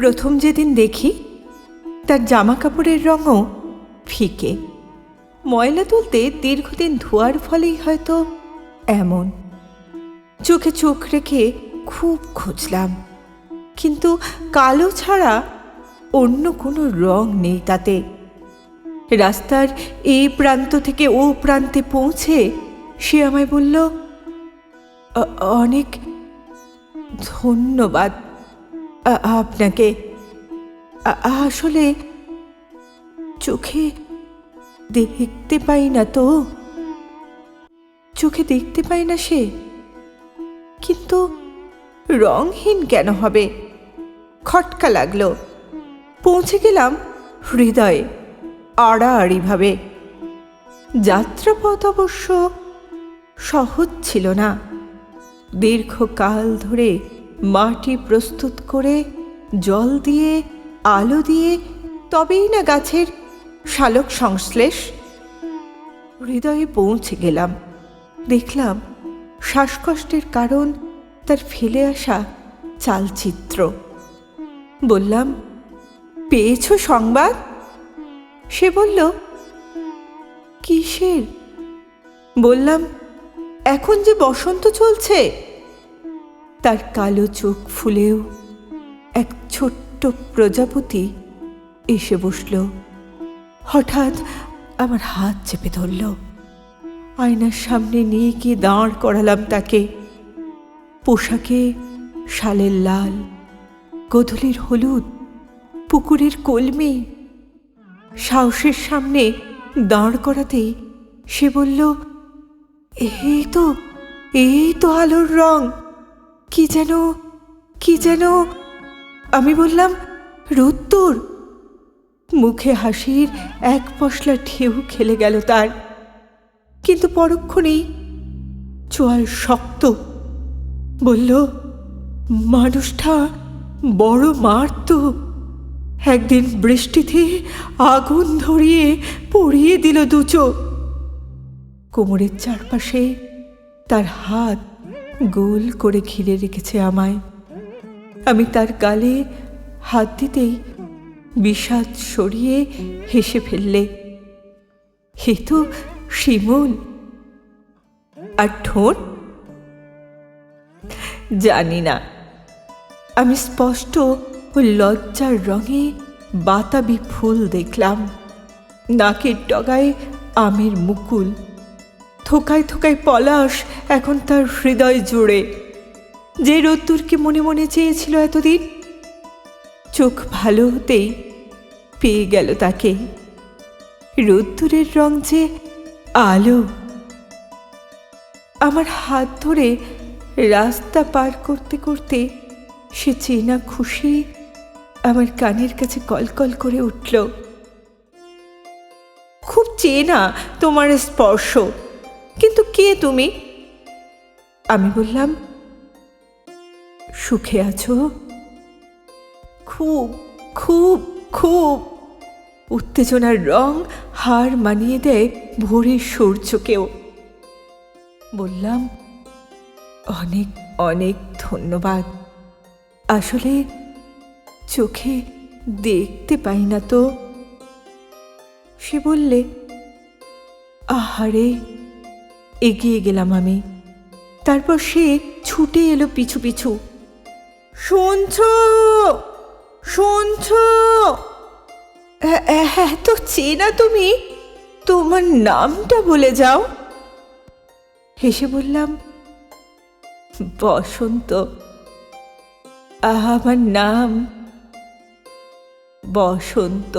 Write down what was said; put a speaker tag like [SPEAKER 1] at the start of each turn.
[SPEAKER 1] প্রথম যেদিন দেখি তার জামা কাপড়ের রঙও ফিকে, ময়লা তুলতে দীর্ঘদিন ধোয়ার ফলেই হয়তো এমন। চোখে চোখ রেখে খুব খুঁজলাম, কিন্তু কালো ছাড়া অন্য কোনো রং নেই তাতে। রাস্তার এই প্রান্ত থেকে ও প্রান্তে পৌঁছে সে আমায় বলল, অনেক ধন্যবাদ আপনাকে। আসলে চোখে দেখতে পাই না তো, চোখে দেখতে পাই না সে, কিন্তু রংহীন কেন হবে? খটকা লাগলো। পৌঁছে গেলাম হৃদয়ে আড়াআড়িভাবে। যাত্রাপথ অবশ্য সহজ ছিল না। দীর্ঘকাল ধরে মাটি প্রস্তুত করে জল দিয়ে আলো দিয়ে তবেই না গাছের শালক সংশ্লেষ। হৃদয়ে পৌঁছে গেলাম, দেখলাম শ্বাসকষ্টের কারণ তার ফেলে আসা চালচিত্র। বললাম, পেয়েছ সংবাদ? সে বলল, কিসের? বললাম, এখন যে বসন্ত চলছে। তার কালো চোখ ফুলেও এক ছোট্ট প্রজাপতি এসে বসল। হঠাৎ আমার হাত চেপে ধরল। আয়নার সামনে নিয়ে গিয়ে দাঁড় করালাম তাকে। পোশাকে শালের লাল, গোধূলির হলুদ, পুকুরের কলমি। সাহসের সামনে দাঁড় করাতেই সে বলল, এই তো আলোর রং। কি যেন। আমি বললাম, রোদ্দুর। মুখে হাসির এক পশলা ঢেউ খেলে গেল তার, কিন্তু পরক্ষণেই চোয়াল শক্ত। বলল, মানুষটা বড় মারত। একদিন বৃষ্টিতে আগুন ধরিয়ে পুড়িয়ে দিল দু চোখ। কোমরের চারপাশে তার হাত গোল করে ঘিরে রেখেছে আমায়। আমি তার গালে হাত দিতেই বিষাদ সরিয়ে হেসে ফেললে। হে তো শিমুল। আর ঠোঁট জানি না। আমি স্পষ্ট ওই লজ্জার রঙে বাতাবি ফুল দেখলাম। নাকের ডগায় আমের মুকুল, থোকায় থোকায় পলাশ এখন তার হৃদয় জুড়ে। যে রোদ্দুরকে মনে মনে চেয়েছিল এতদিন, চোখ ভালো হতেই পেয়ে গেল তাকে। রোদ্দুরের রং যে আলো। আমার হাত ধরে রাস্তা পার করতে করতে সে চেনা খুশি আমার কানের কাছে কলকল করে উঠল। খুব চেনা তোমার স্পর্শ, কিন্তু কে তুমি? আমি বললাম, সুখে আছো? খুব খুব খুব। উত্তেজনার রং হার মানিয়ে দেয় ভোরের সূর্যকেও। বললাম, অনেক অনেক ধন্যবাদ। আসলে চোখে দেখতে পাই না তো। সে বললে, আহারে। এগিয়ে গেলাম আমি। তারপর সে ছুটে এলো পিছু পিছু। শুনছো? এত চেনা তুমি, তোমার নামটা বলে যাও। হেসে বললাম, বসন্ত। আমার নাম বসন্ত।